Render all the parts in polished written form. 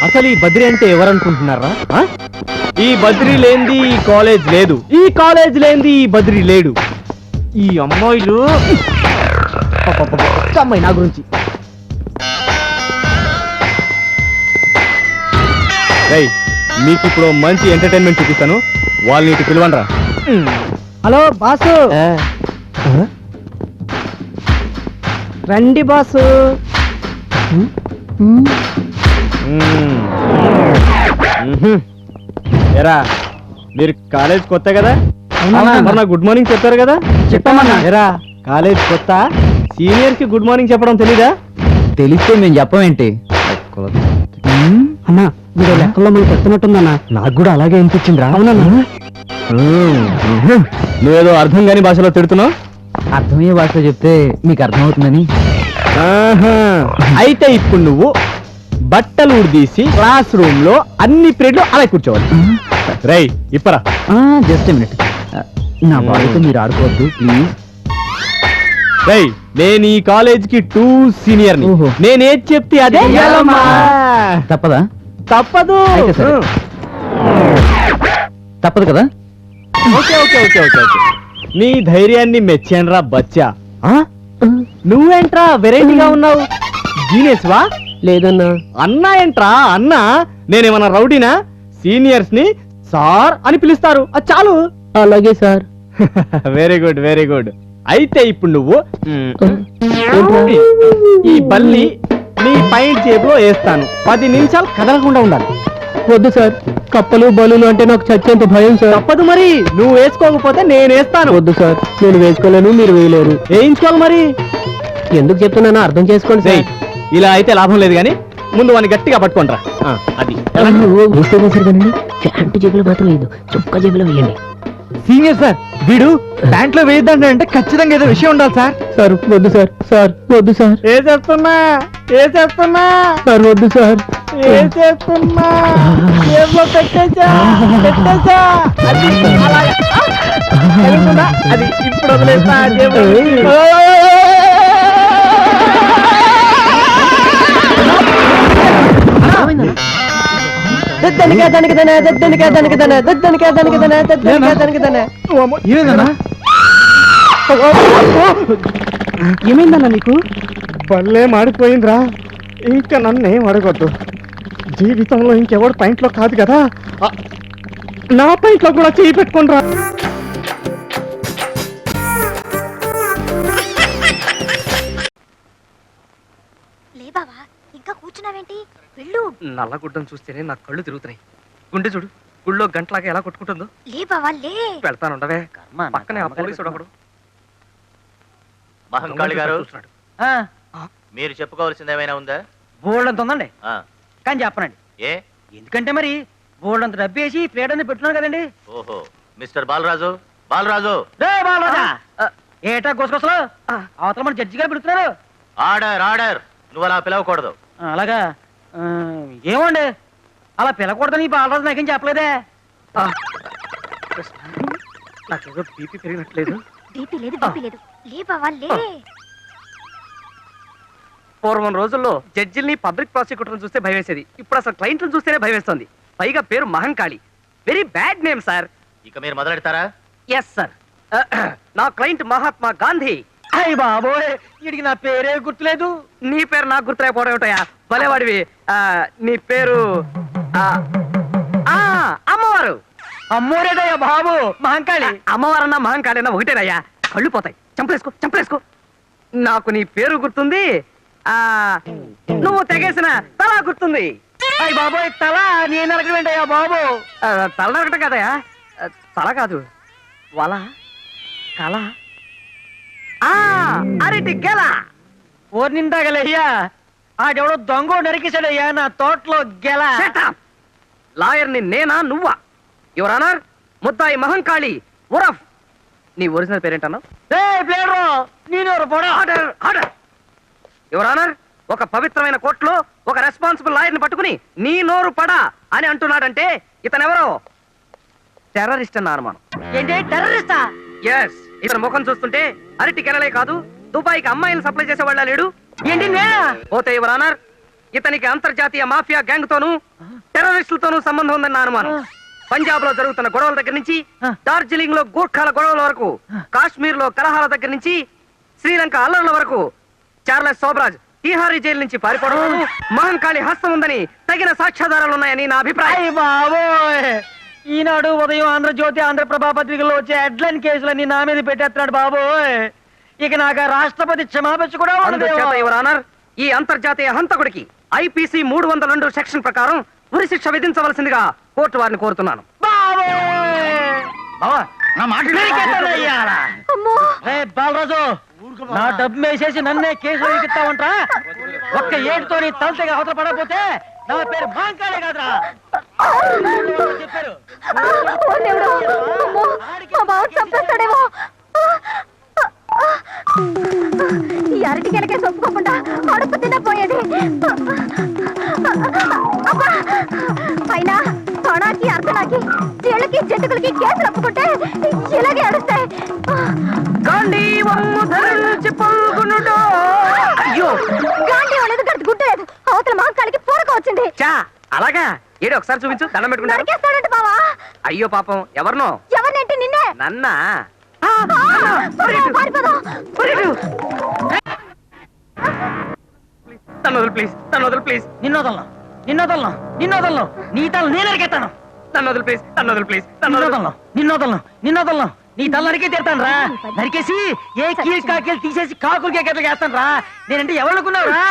అసలు ఈ బద్రి అంటే ఎవరనుకుంటున్నారా? ఈ బద్రి లేనిది ఈ కాలేజ్ లేదు, ఈ కాలేజ్ లేనిది ఈ బద్రి లేడు. ఈ అమ్మాయిలు అమ్మాయి నా గురించి మీకు ఇప్పుడు మంచి ఎంటర్టైన్మెంట్ చూపిస్తాను, వాళ్ళని ఇటు పిలవండ్రా. హలో బాసు, రండి బాసు. ఎరా మీరు కాలేజ్ కొత్త కదా, గుడ్ మార్నింగ్ చెప్పారు కదా? చెప్పమన్నా. ఎరా కాలేజ్ కొత్త, సీనియర్స్ కి గుడ్ మార్నింగ్ చెప్పడం తెలీదా? తెలిస్తే మేము చెప్పమేంటి అన్నా, మీరు లెక్కల్లో మనం పెడుతున్నట్టుందన్నా. నాకు కూడా అలాగే అనిపించింది రా. అవునన్నా. నువ్వేదో అర్థం కాని భాషలో తిడుతున్నావు. అర్థమయ్యే భాష చెప్తే మీకు అర్థమవుతుందని. అయితే ఇప్పుడు నువ్వు బట్టలు ఉడిదీసి క్లాస్ రూమ్ లో అన్ని పీరియడ్లు అలా కూర్చోవాలి. రై ఇప్పరా. జస్ట్ మినిట్, నా బాడీతో మీరు ఆడుకోవద్దు ప్లీజ్. రై నేను ఈ కాలేజ్ కి 2 సీనియర్ ని, నేనేది చెప్తే అదే తప్పదా? తప్పదు. తప్పదు కదా? Okay okay okay okay okay నీ ధైర్యాన్ని మెచ్చానురా బచ్చా. నువ్వేంట్రా వెరైటీగా ఉన్నావు? జీనియస్ వా? లేదన్నా. అన్నా ఏంట్రా అన్నా? నేనేమన్నా రౌడీనా? సీనియర్స్ ని సార్ అని పిలుస్తారు, అది చాలు. అలాగే sir. Very good very good. అయితే ఇప్పుడు నువ్వు ఈ బల్లి నీ పైన జేబులో వేస్తాను, 10 నిమిషాలు కదలకుండా ఉండాలి. వద్దు సార్, కప్పలు బలులు అంటే నాకు చచ్చేంత భయం సార్. తప్పదు మరి, నువ్వు వేసుకోకపోతే నేను వేస్తాను. వద్దు సార్, నేను వేసుకోలేను, మీరు వేయలేరు. వేయించుకోవాలి మరి. ఎందుకు చెప్తున్నానో అర్థం చేసుకోండి సార్. ఇలా అయితే లాభం లేదు గాని ముందు వాడిని గట్టిగా పట్టుకోండి రా. అది ప్యాంటు జేబులో మాత్రం లేదు, చొక్కా జేబులో వేయండి. సీనియర్ సార్, వీడు ప్యాంట్లో వేయద్దంటే ఖచ్చితంగా ఏదో విషయం ఉండాలి సార్. సార్ వద్దు సార్, సార్ వద్దు సార్. వేసేస్తున్నా సార్ వద్దు సార్. వేసేస్తున్నా, జేబులో పెట్టేసా. అది అలాగే. తెలుసునా? అది ఇప్పుడు వదిలేస్తా జేబులో. ఏమైందన్నా నీకు? పళ్ళే మాడిపోయిందిరా. ఇంకా నన్నేం అడగొద్దు. జీవితంలో ఇంకెవడు పాయింట్లో కాదు కదా, నా పాయింట్లో కూడా చేయి పెట్టుకుంటా. ఇంకా కూర్చున్నావేంటి? వెళ్ళు. నల్లగుడ్డను చూస్తేనే నా కళ్ళు తిరుగుతున్నాయి. గుండె చూడు, గుళ్ళో గంటలాగా ఎలా కొట్టుకుంటుందో. లే బావా లే. వెళ్తానుండవే. పక్కనే ఆ పోలీసుడు ఒకడు. మహంకాళి గారు, మీరు చెప్పుకోవాల్సింది ఏమైనా ఉందా? బోల్డ్ అంత ఉందండి, కానీ చెప్పనండి. ఏ? ఎందుకంటే మరి బోల్డ్ అంత డబ్బేసి ప్లేట్ అని పెట్టున్నాను కదండి. ఓహో, మిస్టర్ బాలరాజు. బాలరాజు ఏటా గోసగోసలు అవతల మన జడ్జి గారు పెడుతున్నారు. Order order. నువ్వు అలా పిలవకూడదు. అలాగా? ఏమండి అలా పిలకూడదని బాలరాజు నాకేం చెప్పలేదే. నాకేదో బీపీ పెరిగినట్లేదు. బీపీ లేదు, బీపీ లేదు. లే బావా లే. పూర్వం రోజుల్లో జడ్జిల్ని పబ్లిక్ ప్రాసిక్యూటర్ని చూస్తే భయం వేసేది. ఇప్పుడు అసలు క్లయింట్లను చూస్తేనే భయం వేస్తుంది. పైగా పేరు Mahankali. Very bad name sir. ఇక మీరు మొదలెడతారా? Yes sir. నా క్లయింట్ మహాత్మా గాంధీ. అయ్య బాబోయ్, వీడికి నా పేరే గుర్తులేదు. నీ పేరు నాకు గుర్తులేకపోవడం ఏమిటయా? భలేవాడివి. నీ పేరు అమ్మవారు. అమ్మోరేటయ్యా బాబు, మహంకాళి. అమ్మవారన్నా మహంకాళి ఒకటేనయ్యా. కళ్ళు పోతాయి. చంపలేసుకో. నాకు నీ పేరు గుర్తుంది, నువ్వు తెగేసిన తల గుర్తుంది. అయ్య బాబోయ్, తల నేను నరకడమేంటయ్యా బాబు? తల నరకటం కదయా, తల కాదు, వల, కల, అరటి గెల. ఓర్ నిండాగలయ్యా, ఆడెవడో దొంగ నరికేశాడయ్యా నా తోటలో గెల. లాయర్ని నేనా నువ్వా? యువర్ ఆనర్, ముద్దాయి మహంకాళి ఉరఫ్ నీ ఒరిజినల్ పేరేంటన్నావు? ప్లేడరు నేను పొడ ఆర్డర్ ఆర్డర్ యువర్ ఆనర్, ఒక పవిత్రమైన కోర్టులో ఒక రెస్పాన్సిబుల్ లాయర్ని పట్టుకుని నీ నోరు పడా అని అంటున్నాడంటే ఇతనెవరో టెర్రరిస్ట్ అన్న అనుమానం. ఏంటి టెర్రరిస్టా? ఎస్, ఇతని ముఖం చూస్తుంటే అరటి కెనలే కాదు దుబాయ్కి అమ్మాయిలు సప్లై చేసే వాళ్ళ లేడు. ఏంటి నేనా? పోతే యువర్ ఆనర్, ఇతనికి అంతర్జాతీయ మాఫియా గ్యాంగ్ తోనూ టెర్రరిస్టులతోనూ సంబంధం ఉందన్న అనుమానం. పంజాబ్ లో జరుగుతున్న గొడవల దగ్గర నుంచి డార్జిలింగ్ లో గూర్ఖాల గొడవల వరకు, కాశ్మీర్ లో కలహాల దగ్గర నుంచి శ్రీలంక అల్లర్ల వరకు చార్లెస్ సోబ్రాజ్ తిహారీ జైలు నుంచి పారిపోవడం మహంకాళి హస్తం ఉందని తగిన సాక్ష్యాధారాలు ఉన్నాయని నా అభిప్రాయం. అయ్య బాబోయ్, ఈనాడు ఉదయం ఆంధ్రజ్యోతి ఆంధ్రప్రభ పత్రికల్లో వచ్చే హెడ్లైన్ కేసులన్నీ నా మీద పెట్టేస్తున్నాడు బాబోయ్. ఇక నాకు రాష్ట్రపతి క్షమాపణ కూడా అందుచేత యువర్ ఆనర్, ఈ అంతర్జాతీయ హంతకుడికి ఐపీసీ 302 సెక్షన్ ప్రకారం ఉరి శిక్ష విధించవలసిందిగా కోర్టు వారిని కోరుతున్నాను. బాలరాజు, నా డబ్బు వేసేసి నన్నే కేసులో ఎక్కిస్తావంటరా? ఒక్క ఏడుతో నీ తలతగా అవతల పడకపోతే నా పేరు మాంకాలే కాదురా. చెప్పారు ఈ అరటి కనుక ఒప్పుకోకుండా అడుపు తినపోయేది. పైన తొణాకి అర్ధనాకి చీళ్ళకి జంతుకులకి కేసులు ఒప్పుకుంటే ఇలాగే అడుస్తాయి. అయ్యో, గాంధీ అనేది గడిచి గుడ్డలేదు, అవతల మాంకాలకి పూరక వచ్చింది. చా అలాగా, ఏడు ఒకసారి చూపించు, దండం పెట్టుకుంటారు. నరికేస్తాడంట బావా. అయ్యో పాపం, ఎవరినో? ఎవరినంటే నిన్నే. నన్నా? పారిపోదాం. తను వదులు ప్లీజ్, తను వదులు ప్లీజ్. నిన్నోదలను నిన్నోదలను నిన్నోదలను నీ తల నేను నరికేస్తాను. తను వదులు ప్లీజ్, తను వదులు ప్లీజ్, తను వదులు. నిన్నోదలను నిన్నోదలను నిన్నోదలను నీ తల నరికే తీరుతాను రా. నరికేసి ఏ కీలు కాకీలు తీసేసి కాకులకే గట్ల చేస్తాను రా. నేనంటే ఎవరనుకున్నావు రా?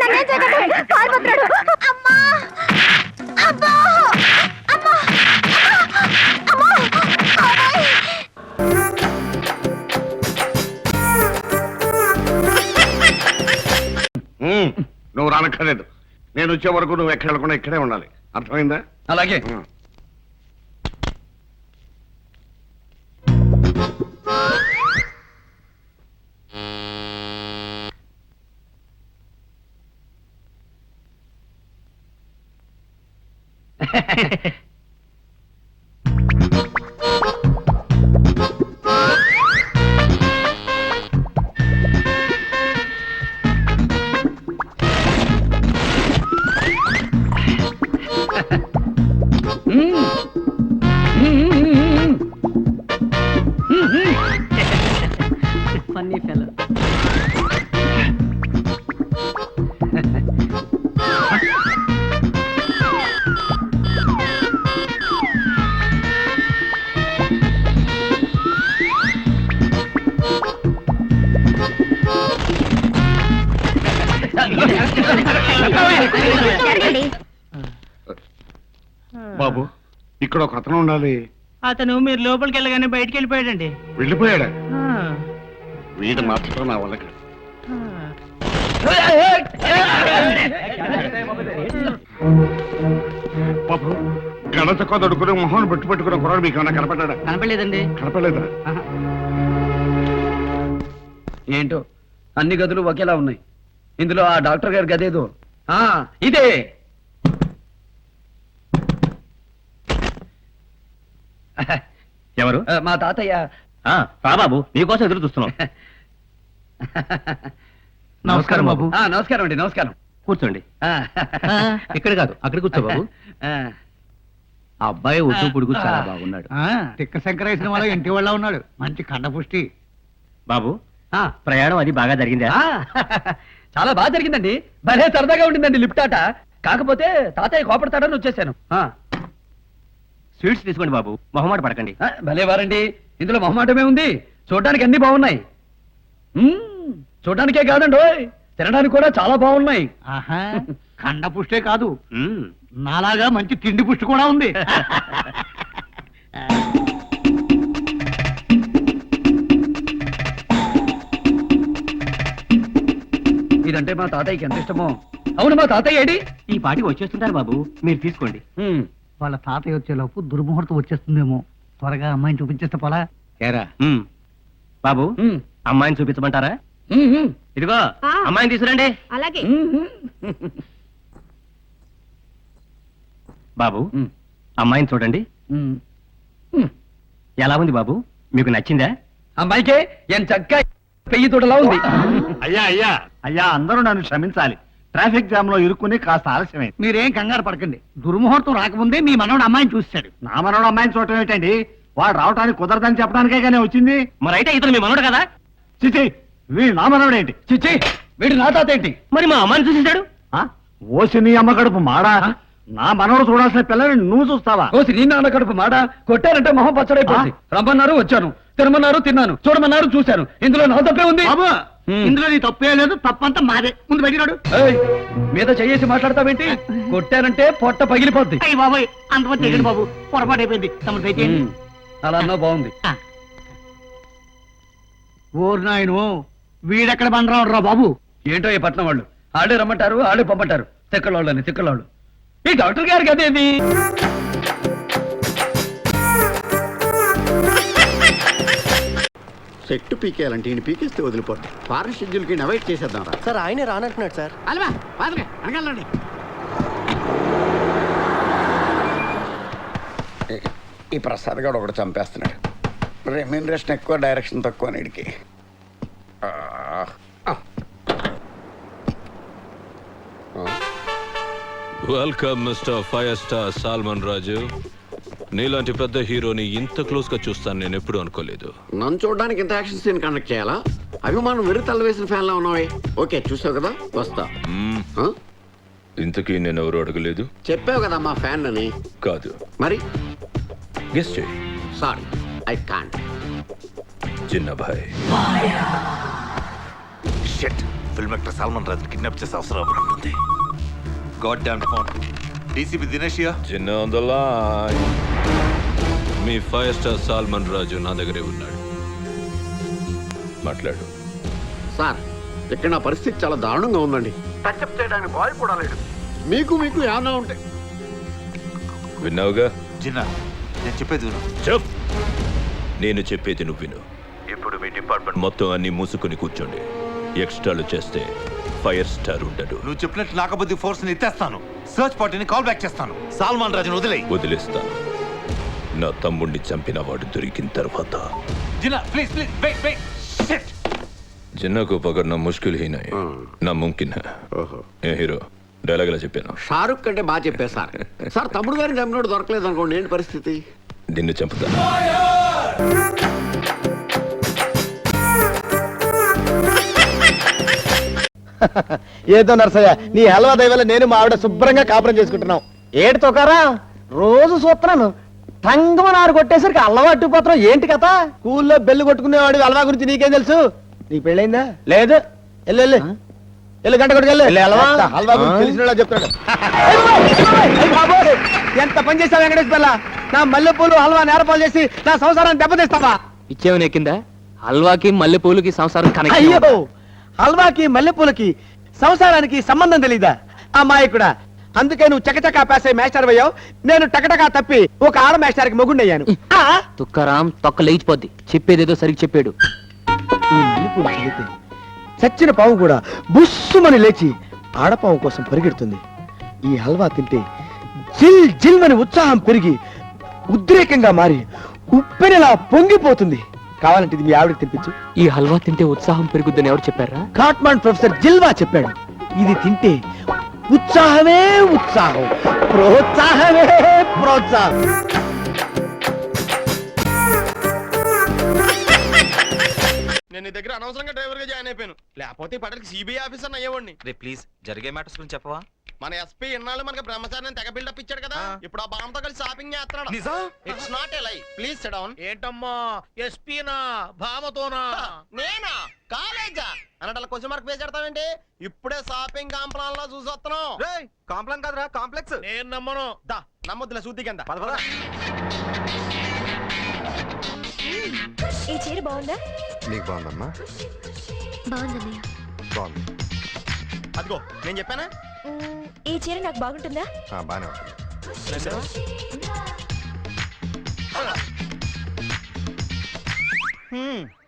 నన్నేం చేయకండి, పారిపోతున్నాడు. అమ్మా, అబ్బా, అమ్మా, అమ్మా, బాబాయ్. నువ్వు రానక్కర్లేదు. నేను వచ్చే వరకు నువ్వు ఎక్కడ వెళ్ళకుండా ఇక్కడే ఉండాలి, అర్థమైందా? అలాగే. Funny fellow. బాబు, ఇక్కడ ఒక అతను ఉండాలి. అతను మీరు లోపలికి వెళ్ళగానే బయటికి వెళ్ళిపోయాడండి. వెళ్ళిపోయాడా? వీడు మాత్రం నా వల్ల కాదు. బాబు, గణత కొదడుకుని మొహం పెట్టుకున్న కుర్రాడు మీకు ఏమన్నా కనపడ్డా? కనపడలేదండి. కనపడలేదా? ఏంటో అన్ని గదులు ఒకేలా ఉన్నాయి. ఇందులో ఆ డాక్టర్ గారి గదేదో ఇదే. ఎవరు? మా తాతయ్య. బాబు, నీకోసం ఎదురు చూస్తున్నాం. నమస్కారం బాబు. నమస్కారం అండి. నమస్కారం. కూర్చోండి. ఇక్కడ కాదు, అక్కడ కూర్చో బాబు. ఆ, ఆ అబ్బాయి ఒట్టు పొడుగు చాలా బాగున్నాడు. తిక్క శంకర సినిమాలో ఇంటి వాళ్ళ ఉన్నాడు. మంచి కండపుష్టి. బాబు, ఆ, ప్రయాణం అది బాగా జరిగిందా? చాలా బాగా జరిగిందండి. భలే సరదాగా ఉండిందండి లిఫ్ట్ ఆట. కాకపోతే తాతయ్య కోపడతాడని వచ్చేసాను. స్వీట్స్ తీసుకోండి బాబు, మొహమాట పడకండి. భలే వారండి, ఇందులో మొహమాటమే ఉంది. చూడడానికి అన్ని బాగున్నాయి. చూడడానికే కాదండి, తినడానికి కూడా చాలా బాగున్నాయి. ఆహా, కండపుష్టే కాదు, మ్మ్. నాలాగా మంచి తిండి పుష్టి కూడా ఉంది. ఇదంటే మా తాతయ్యకి ఎంత ఇష్టమో. అవును, మా తాతయ్య ఏడి? ఈ పాటికి వచ్చేస్తుంటారు బాబు, మీరు తీసుకోండి. వాళ్ళ తాతయ్య వచ్చేలోపు దుర్ముహూర్తం వచ్చేస్తుందేమో. త్వరగా అమ్మాయిని చూపించేస్తే పోలా. ఏరా బాబు, అమ్మాయిని చూపించమంటారా? ఇదిగో అమ్మాయిని తీసుకురండి. అలాగే. బాబు, అమ్మాయిని చూడండి. ఎలా ఉంది బాబు, మీకు నచ్చిందా? అమ్మాయికే ఎంత చక్క పెయ్యి తోటలా ఉంది. అయ్యా అయ్యా అయ్యా, అందరూ నన్ను క్షమించాలి. ట్రాఫిక్ జామ్ లో ఇరుక్కుని కాస్త ఆలస్యమైంది. మీరేం కంగారు పడకండి. దుర్ముహూర్తం రాకముందే మీ మనవడు అమ్మాయిని చూస్తాడు. నా మనోడు అమ్మాయిని చూడటం ఏంటండి? వాడు రావటానికి కుదరదని చెప్పడానికే కానీ వచ్చింది. మరి అయితే ఇతను మీ మనోడు కదా? చిచి, వీడు నా మనోడు ఏంటి? చిచ్చి, వీడు నా తాత ఏంటి? మరి మా అమ్మాయిని చూసేశాడు. ఓసి నీ అమ్మ కడుపు మాడా, నా మనోడు చూడాల్సిన పిల్లని నువ్వు చూస్తావా? కోసి నీ నాన్న కడుపు మాట కొట్టారంటే మొహం పచ్చడైపోయింది. రమ్మన్నారు వచ్చాను, తినమన్నారు తిన్నాను, చూడమన్నారు చూశాను. ఇందులో నా తప్పే ఉంది. బాబు, ఇందులో నీ తప్పే లేదు, తప్పంతా మాదే. ముందు బయటిరాడు. ఏయ్, మీద చెయ్యేసి మాట్లాడతావేంటి? కొట్టారంటే పొట్ట పగిలిపోద్ది. అయ్యి బాబాయ్, అంతమంది తెగండి బాబు, పొరపాటు అయిపోయింది. తమరు దయచేయండి. అలా అన్నా బాగుంది. ఓరు నాయను, వీడెక్కడ బండరావు రా బాబు. ఏంటో ఈ పట్నం వాళ్ళు ఆడే రమ్మంటారు, ఆడే పంపంటారు. తిక్కలోళ్ళని తిక్కలోళ్ళు. ఈ డాక్టర్ గారికి అదేది? చెట్టు పీకేయాలంటే ఈయన పీకేస్తే వదిలిపోతుంది. ఫారెస్ట్ షెడ్యూల్కి అవాయిడ్ చేసేద్దాం రా. సార్ ఆయనే రానంటున్నాడు సార్. అలవా అనగలండి. ఈ ప్రసాద్ గారు ఒకటి చంపేస్తున్నాడు. రెమ్యూనరేషన్ ఎక్కువ, డైరెక్షన్ తక్కువ నీడికి. Welcome mister fire star Salman Raju. నీలాంటి పెద్ద హీరోని ఇంత క్లోజ్ గా చూస్తాను నేను ఎప్పుడు అనుకోలేదు. నన్ను చూడడానికి ఇంత యాక్షన్ సీన్ కండక్ట్ చేయాలా? అభిమానం వెరు తల్ల వేసిన ఫ్యాన్ లా ఉన్నావే. ఓకే, చూసావు కదా, వస్తా. ఇంతకీ నేను ఎవరు అడగలేదు. చెప్పావు కదా మా ఫ్యాన్ అని. కాదు, మరి గెస్ చేయి. Sorry, I can't. Chinnabhai. Shit, film actor Salman Raju kidnap చేసే అవసరం ఉంటుంది. God damn phone. డీసీపీ దినేషియా. Chinna on the line. మీ ఫైర్ స్టార్ సాల్మన్ రాజు నా దగ్గరే ఉన్నాడు. మాట్లాడు. సార్, ఇక్కడ నా పరిస్థితి చాలా దారుణంగా ఉందండి. టచ్అప్ చేయడానికి బాయ్ కూడా లేడు. మీకు ఏమన్నా ఉంటే. విన్నావుగా? చిన్న, నేను చెప్పేది విను. చెప్. నేను చెప్పేది నువ్వు విను. ఇప్పుడు మీ డిపార్ట్మెంట్ మొత్తం అన్ని మూసుకుని కూర్చోండి. ఎక్స్ట్రాలు చేస్తే ఫైర్ స్టార్ ఉండడు. నువ్వు చెప్పినట్టు నాకబద్ది ఫోర్స్ ని ఎత్తేస్తాను. సర్చ్ పార్టీని కాల్ బ్యాక్ చేస్తాను. సాల్మాన్ రాజును వదిలేస్తాను. నా తమ్ముడిని చంపిన వాడు దొరికిన తర్వాత. Jinnah, please please wait wait. Shit. Jinnah को पकड़ना मुश्किल ही नहीं, ना मुमकिन है. ఏ హీరో డైలాగ్లా చెప్పాను. షారుఖ్ కంటే బాగా చెప్పారు సార్. సార్, తమ్ముడు గారిని చంపినోడు దొరకలేదు అనుకోండి, ఏంటి పరిస్థితి? నిన్ను చంపుతాను. ఏదో నరసయ్య, నీ హల్వా దయవల్ల నేను మా ఆవిడ శుభ్రంగా కాపురం చేసుకుంటున్నాం. ఏడు తొకారా, రోజు చూస్తున్నాను. తంగమని ఆరు కొట్టేసరికి అల్లవాటు పోతున్నాం. ఏంటి కథ? స్కూల్లో బెల్లు కొట్టుకునేవాడు హల్వా గురించి నీకేం తెలుసు? నీకు పెళ్ళైందా? లేదు. ఎల్లు గంట కొట్టుకెళ్ళి హల్వా గురించి తెలిసిన చెప్తాడు. ఎంత పని చేస్తావు వెంకటేష్ పిల్ల? నా మల్లెపూలు హల్వా నేరపాలు చేసి నా సంసారాన్ని దెబ్బతీస్తావా? ఇచ్చేవని ఎక్కిందా? హల్వాకి మల్లెపూలకి సంసారం కనెక్ట్. అయ్యో, హల్వాకి మల్లెపూలకి సంసారానికి సంబంధం తెలీదా అమ్మాయికుడా? అందుకే నువ్వు చకచకా పాస్ అయ్యి మేస్టర్ అయ్యావు. నేను టకటకా తప్పి ఒక ఆడ మేస్టర్కి మొగుండయ్యాను. తుక్కరాం తొక్క లేచిపోద్ది. చెప్పేదేదో సరిగ్గా చెప్పాడు. చచ్చిన పాము కూడా బుస్సుమని లేచి ఆడపాము కోసం పరిగెడుతుంది. ఈ హల్వా తింటే జిల్ జిల్ అని ఉత్సాహం పెరిగి ఉద్రేకంగా మారి ఉప్పెనలా పొంగిపోతుంది. కావాలంటే ఇది మీ ఆవిడకి తినిపించు. ఈ హల్వా తింటే ఉత్సాహం పెరుగుద్దని ఎవరు చెప్పారా? కాట్మాండ్ ప్రొఫెసర్ జిల్వా చెప్పాడు. ఇది తింటే ఉత్సాహమే ఉత్సాహం, ప్రోత్సాహమే ప్రోత్సాహం. నేను నీ దగ్గర అనవసరంగా డ్రైవర్ గా జాయిన్ అయిపోయాను. లేకపోతే Padaki CBI officer అయ్యేవాడిని. Ray please, జరిగే మ్యాటర్స్ గురించి చెప్పవా? మన ఎస్పీ ఇన్నాళ్ళు మనకి బ్రహ్మచారిని తెగ బిల్డప్ ఇచ్చాడు కదా. ఇప్పుడు ఆ బాంబుతో కలిసి షాపింగ్ చేస్తున్నాడు. ఇట్స్ నాట్ ఏ లై. Please SIT down. ఏంటమ్మా, ఎస్పీనా భామతోనా? నేనా? కాలేజా అన్నట్టు క్వశ్చన్ మార్క్ పేజ్ పెడతావేంటి? ఇప్పుడే షాపింగ్ కాంప్లాన్ లా చూసి వస్తున్నాం. కాంప్లాన్ కాదురా, కాంప్లెక్స్. నేను నమ్మను. దా నమ్మొద్దులే, శుద్ధి కింద. ఈ చీర బాగుందా? నీకు బాగుందమ్మా? బాగుందన్నయ్య. బాగుంది. అదిగో నేను చెప్పానా? ఈ చీర నాకు బాగుంటుందా? బానే ఉంటుంది.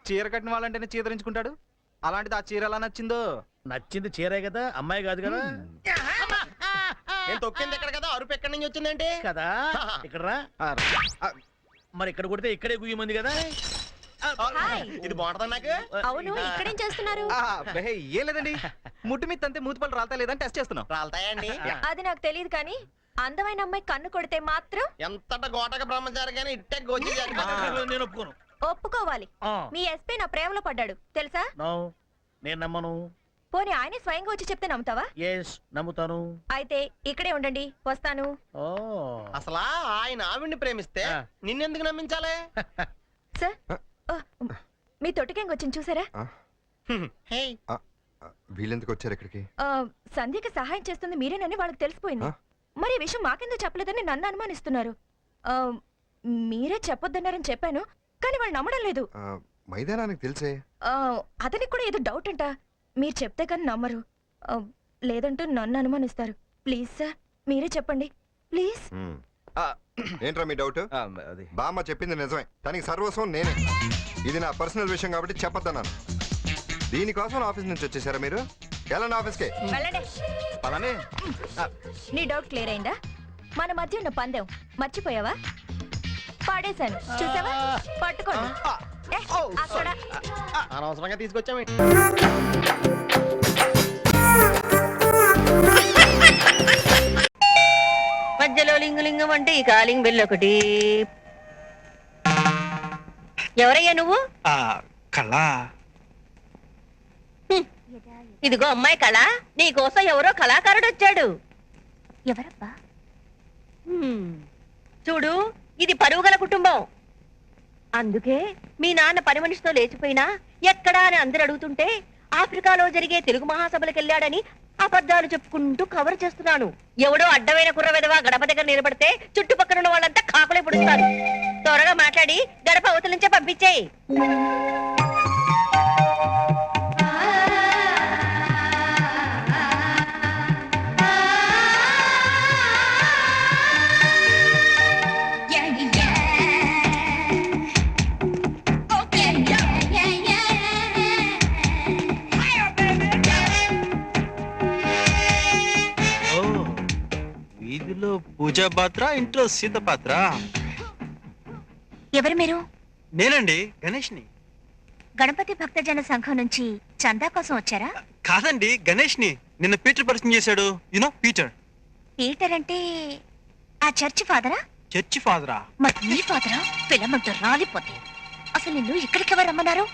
చీర కట్టిన వాళ్ళంటేనే చీదరించుకుంటాడు, అలాంటిది ఆ చీర ఎలా నచ్చిందో? నచ్చింది చీరే కదా, అమ్మాయి కాదు కదా. నేను తొక్కింది ఎక్కడ కదా, అరుపు ఎక్కడి నుంచి వచ్చిందేంటి కదా ఇక్కడ రా. మరి ఇక్కడ కొడితే ఇక్కడే గుయ్యమంది కదా. ఇది బాగుంటుందా నాకు? అవును, ఇక్కడేం చేస్తున్నారు? ఏం లేదండి, ముట్టు మీద అంతే మూతిపళ్ళు రాలతా లేదని టెస్ట్ చేస్తున్నాం. రాలతాయండి. అది నాకు తెలియదు కానీ అందమైన అమ్మాయి కన్ను కొడితే మాత్రం ఎంతట గోటక బ్రహ్మచారి కానీ ఇట్టే గోచి నేను ఒప్పుకోను. ఒప్పుకోవాలి. మీ ఎస్పీ నా ప్రేమలో పడ్డాడు తెలుసా? నో, నేను నమ్మను. పోనీ ఆయనే స్వయంగా వచ్చి చెప్తే నమ్ముతావా? ఎస్, నమ్ముతాను. అయితే ఇక్కడే ఉండండి, వస్తాను. ఓ అసలా ఆయన ఆవిడ్ని ప్రేమిస్తే నిన్నెందుకు నమ్మించాలి? సార్, మీ తొట్టికెంగ్ వచ్చింది చూసారా? హే, వీళ్ళెందుకు వచ్చారు ఇక్కడికి? సంధ్యకి సహాయం చేస్తుంది మీరేనని వాళ్ళకి తెలిసిపోయింది. మరి ఈ విషయం మాకెందుకు చెప్పలేదని నన్ను అనుమానిస్తున్నారు. మీరే చెప్పొద్దన్నారని చెప్పాను, కానీ వాళ్ళు నమ్మడం లేదు. మైదానానికి తెలిసే. అతనికి కూడా ఏదో డౌట్ అంట. మీరు చెప్తే కానీ నమ్మరు, లేదంటూ నన్ను అనుమానిస్తారు. ప్లీజ్ సార్, మీరే చెప్పండి ప్లీజ్. ఏంట్రా మీ డౌట్? బామ్మ చెప్పింది నిజమే, తనకి సర్వస్వం నేనే. ఇది నా పర్సనల్ విషయం కాబట్టి చెప్పొద్దన్నాను. దీనికోసం ఆఫీస్ నుంచి వచ్చేసారా మీరు? వెళ్ళండి ఆఫీస్కి. వెళ్ళండి. నీ డౌట్ క్లియర్ అయిందా? మన మధ్య ఉన్న పందెం మర్చిపోయావా? పాడేశాను చూసావా? పట్టుకోండి. అక్కడ అనవసరంగా తీసుకొచ్చాము. మధ్యలో లింగలింగం అంటే ఈ కాలింగ్ బెల్ ఒకటి. ఎవరయ్యా నువ్వు? కళా. ఇదిగో అమ్మాయి కళ, నీకోసం ఎవరో కళాకారుడు వచ్చాడు. ఎవరబ్బా? చూడు, ఇది పరువుగల కుటుంబం. అందుకే మీ నాన్న పని మనిషితో లేచిపోయినా ఎక్కడా అని అందరు అడుగుతుంటే ఆఫ్రికాలో జరిగే తెలుగు మహాసభలకు వెళ్ళాడని అబద్ధాలు చెప్పుకుంటూ కవర్ చేస్తున్నాను. ఎవడో అడ్డమైన కుర్రవెదవా గడప దగ్గర నిలబడితే చుట్టుపక్కల ఉన్న వాళ్ళంతా కాకులే పుడుస్తారు. త్వరగా మాట్లాడి గడప అవతల నుంచే పంపించేయి. వీధిలో పూజా పాత్ర, ఇంట్లో సీత పాత్ర. ఎవరు మీరు? నేనండి, గణేష్ని. గణపతి భక్తజన సంఘం నుంచి చందా కోసం వచ్చారా? కాదండి, గణేష్ని. నిన్న పీటర్ పరిచయం చేశాడు. You know Peter. పీటర్ అంటే ఆ చర్చి ఫాదరా? చర్చి ఫాదరా? మరి నీ ఫాదరా? పిల్లమంటూ రాలిపోతే అసలు నిన్ను ఇక్కడికి ఎవరు రమ్మన్నారు?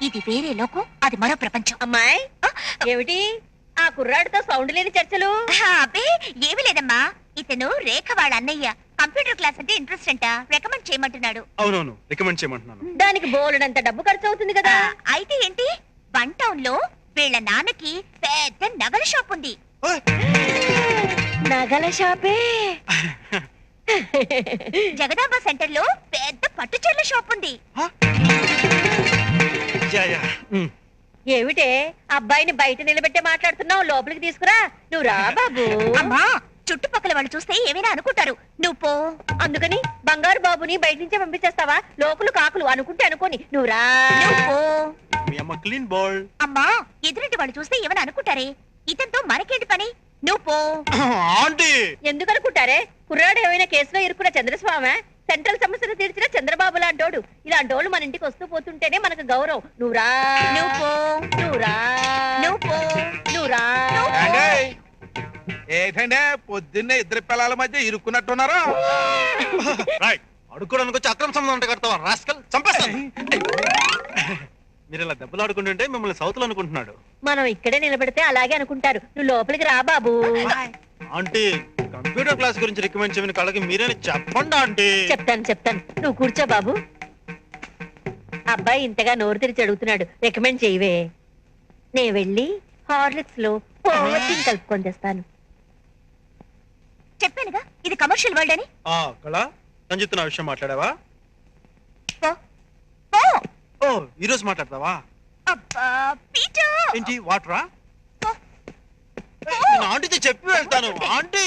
ఇది వేరే లోకం, అది మరో ప్రపంచం. అమ్మాయి ఏమిటి ఆ కుర్రాడితో సౌండ్ లేని చర్చలు? అబ్బే ఏమీ లేదమ్మా, ఇతను రేఖ వాళ్ళ అన్నయ్య. కంప్యూటర్ క్లాస్ అంటే ఇంట్రెస్ట్ అంట, రికమెండ్ చేయమంటున్నాడు. అవునవును, రికమెండ్ చేయమంటున్నాను. దానికి బోలెడంత డబ్బు ఖర్చు అవుతుంది కదా. అయితే ఏంటి, వన్ టౌన్ లో వీళ్ళ నాన్నకి పెద్ద నగల షాప్ ఉంది. నగల షాపే? జగదాంబ సెంటర్ లో పెద్ద పట్టుచీరల షాప్ ఉంది. ఏమిటే అబ్బాయిని బయట నిలబెట్టే మాట్లాడుతున్నావు? లోపలికి తీసుకురా. నువ్వు రా బాబు. అమ్మా, చుట్టుపక్కల వాళ్ళు చూస్తే ఏమైనా అనుకుంటారు, నువ్వు పో. అందుకని బంగారు బాబుని బయట నుంచే పంపించేస్తావా? లోకులు కాకులు అనుకుంటే అనుకోని, నువ్వు రా. Clean ball. అమ్మా, ఎదురింటి వాళ్ళు చూస్తే ఏమైనా అనుకుంటారే, ఇతనితో మనకేంటి పని? నువ్వు పో. ఎందుకు అనుకుంటారే? కుర్రాడు ఏమైనా కేసులో ఇరుక్కున్న చంద్రస్వామి, సెంట్రల్ సమస్యలు తీర్చిన చంద్రబాబు లాంటోడు. ఇలాంటోళ్ళు మన ఇంటికి వస్తూ పోతుంటేనే మనకు గౌరవం. నువ్వురా. నువ్వు పో. నువ్వురా. నువ్వు పో. నువ్వురా. ఏంటంటే పొద్దున్నే ఇద్దరు పిల్లల మధ్య ఇరుక్కున్నట్టున్నారా? అడుక్కోడానికి వచ్చి అక్రమ సంబంధం కడతావా? రాస్కల్, చంపేస్తాను. మీరు ఇలా దెబ్బలు ఆడుకుంటుంటే మిమ్మల్ని సౌతులు అనుకుంటున్నాడు. మనం ఇక్కడే నిలబడితే అలాగే అనుకుంటారు. నువ్వు లోపలికి రా బాబు. ఆంటీ, కంప్యూటర్ క్లాస్ గురించి రికమెండ్ చేయమని కళ్ళకి మీరేని చెప్పండి ఆంటీ. చెప్తాను. నువ్వు కూర్చో బాబు. అబ్బాయి ఇంతగా నోరు తెరిచి అడుగుతున్నాడు, రికమెండ్ చేయవే. నే వెళ్ళి హార్లిక్స్ లో ఓవర్టీన్ కలుపుకొని తెస్తాను. చెప్పానుగా, ఇది కమర్షియల్ వరల్డ్ అని. కళా, సంజిత్ నా విషయం మాట్లాడావా? ఓ, ఈ రోజు మాట్లాడతావా? ఏంటి వాటరా? నేను ఆంటీతో చెప్పి వెళ్తాను. ఆంటీ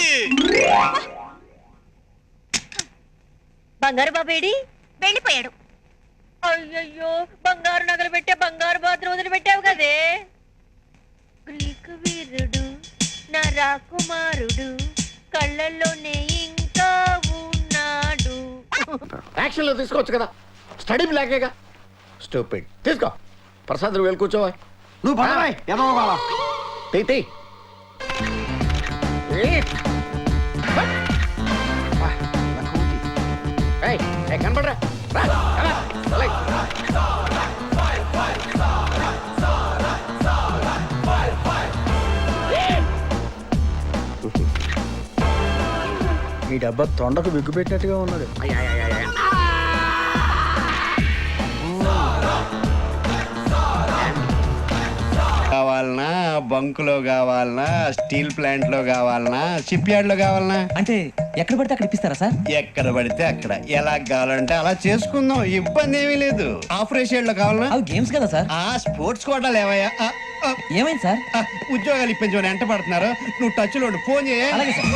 బంగారు బాబేడి వెళ్ళిపోయాడు. అయ్యయ్యో, బంగారు నగలు పెట్టే బంగారు బాతులు వదిలిపెట్టావు కదే. గ్రీకు వీరుడు నా రాకుమారుడు కళ్ళల్లోనే ఇంకా ఉన్నాడు. యాక్షన్ లో తీసుకోవచ్చు కదా, స్టడీ బ్లాకేగా. స్టూపిడ్. తీసుకో ప్రసాద్, నువ్వు వెళ్ళి కూర్చోవా. నువ్వు పదవాయ్, ఎదవ బావ. తీ కనపడరా. ఈ డబ్బా తొండకు బిగ్గు పెట్టినట్టుగా ఉన్నాడు. కావాలనా, బంకులో కావాలనా, స్టీల్ ప్లాంట్ లో కావాలనా, షిప్ యార్డ్ లో కావాలనా? అంటే ఎక్కడ పడితే అక్కడ ఇప్పిస్తారా సార్? ఎక్కడ పడితే అక్కడ, ఎలా కావాలంటే అలా చేసుకుందాం, ఇబ్బంది ఏమీ లేదు. ఆపరేషన్ లో కావాలనా? అవి గేమ్స్ కదా సార్. ఆ స్పోర్ట్స్ కోటాలు ఏవయ్యా? ఏమైంది సార్? ఉద్యోగాలు ఇప్పించమని ఎంట పడుతున్నారు. నువ్వు టచ్ లో ఉండు, ఫోన్ చేయ. అలాగే సార్.